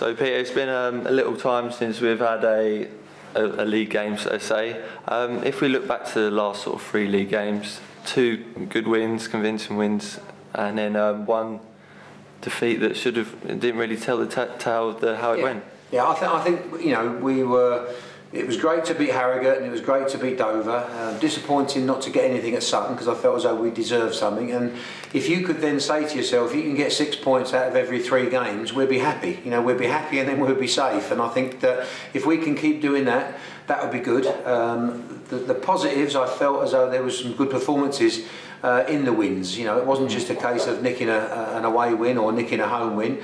So Peter, it's been a little time since we've had a league game, so to say. If we look back to the last sort of 3 league games, 2 good wins, convincing wins, and then one defeat that didn't really tell the tale of how it went. Yeah, I think you know it was great to beat Harrogate and it was great to beat Dover. Disappointing not to get anything at Sutton because I felt as though we deserved something. And if you could then say to yourself, you can get 6 points out of every 3 games, we'd be happy. You know, we'd be happy and then we'd be safe. And I think that if we can keep doing that, that would be good. The positives, I felt as though there was some good performances in the wins. You know, it wasn't just a case of nicking an away win or nicking a home win.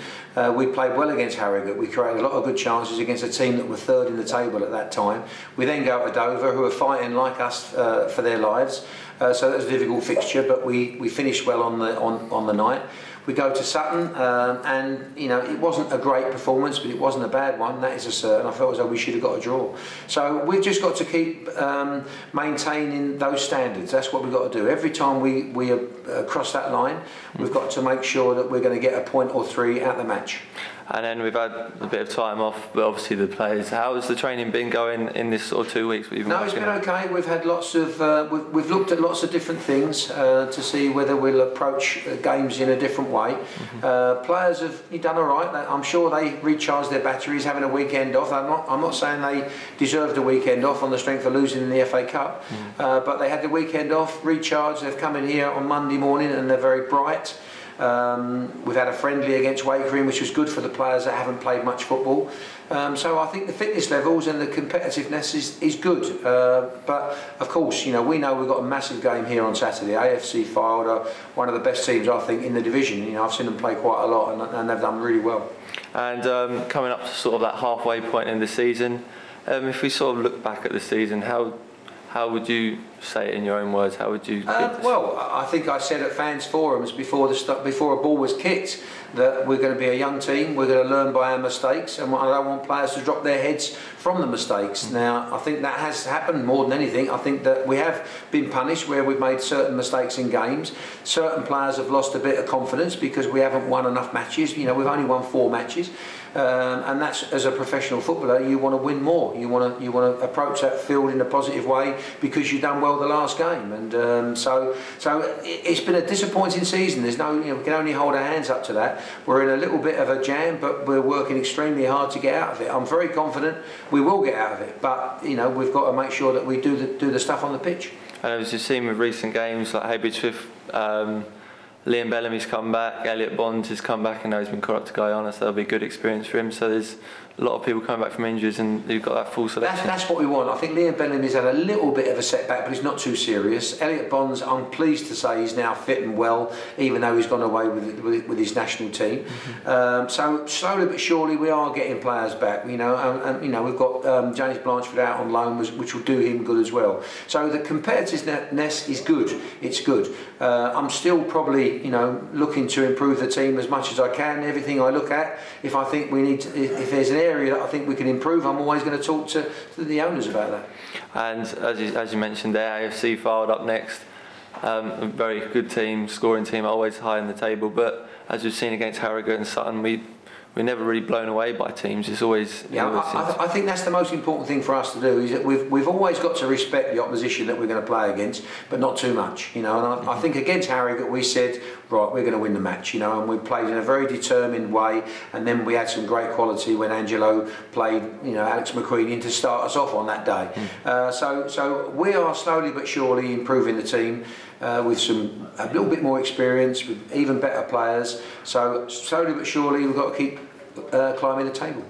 We played well against Harrogate. We created a lot of good chances against a team that were 3rd in the table at that time. We then go to Dover, who are fighting like us for their lives. So that was a difficult fixture, but we finished well on the night. We go to Sutton, and you know it wasn't a great performance, but it wasn't a bad one. That is a certain. I felt as though we should have got a draw. So we've just got to keep maintaining those standards. That's what we've got to do. Every time we cross that line, we've got to make sure that we're going to get a point or 3 out the match. And then we've had a bit of time off, but obviously the players. How has the training been going in this sort of 2 weeks? No, it's been okay. We've had lots of, we've looked at lots of different things to see whether we'll approach games in a different way. Players have done all right. I'm sure they recharged their batteries having a weekend off. I'm not saying they deserved a weekend off on the strength of losing in the FA Cup, but they had the weekend off, recharged. They've come in here on Monday morning and they're very bright. We've had a friendly against Wakering, which was good for the players that haven't played much football. So I think the fitness levels and the competitiveness is good. But of course, you know, we know we've got a massive game here on Saturday. AFC Fylde are one of the best teams, I think, in the division. You know, I've seen them play quite a lot, and they've done really well. And coming up to sort of that halfway point in the season, if we sort of look back at the season, how would you say it in your own words? How would you? Well, I think I said at fans forums before a ball was kicked that we're going to be a young team. We're going to learn by our mistakes, and I don't want players to drop their heads from the mistakes. Now, I think that has happened more than anything. I think that we have been punished where we've made certain mistakes in games. Certain players have lost a bit of confidence because we haven't won enough matches. You know, we've only won 4 matches. And that's, as a professional footballer, you want to win more. You want to approach that field in a positive way because you've done well the last game. And so it's been a disappointing season. There's no, you know, we can only hold our hands up to that. We're in a little bit of a jam, but we're working extremely hard to get out of it. I'm very confident we will get out of it. But you know, we've got to make sure that we do the stuff on the pitch. And as you've seen with recent games like Hayward-Smith, Liam Bellamy's come back, Elliot Bonds has come back, and now he's been called up to Guyana, so that'll be a good experience for him. So there's a lot of people coming back from injuries and they've got that full selection. That's what we want. I think Liam Bellamy's had a little bit of a setback, but he's not too serious. Elliot Bonds, I'm pleased to say, he's now fit and well, even though he's gone away with his national team. So slowly but surely we are getting players back, you know, and you know, we've got James Blanchford out on loan, which will do him good as well. So the competitiveness is good. It's good. I'm still probably, you know, looking to improve the team as much as I can. Everything I look at, if I think we need to, if there's an area that I think we can improve, I'm always going to talk to the owners about that. And as you mentioned there, AFC Fylde up next. A very good team, scoring team, always high in the table. But as we've seen against Harrogate and Sutton, we're never really blown away by teams. It's always... I think that's the most important thing for us to do, is that we've always got to respect the opposition that we're going to play against, but not too much, you know. And I think against Harrogate we said, right, we're going to win the match, you know, and we played in a very determined way, and then we had some great quality when Angelo played, you know, Alex McQueen in to start us off on that day. So we are slowly but surely improving the team. With a little bit more experience, with even better players. So slowly but surely we've got to keep climbing the table.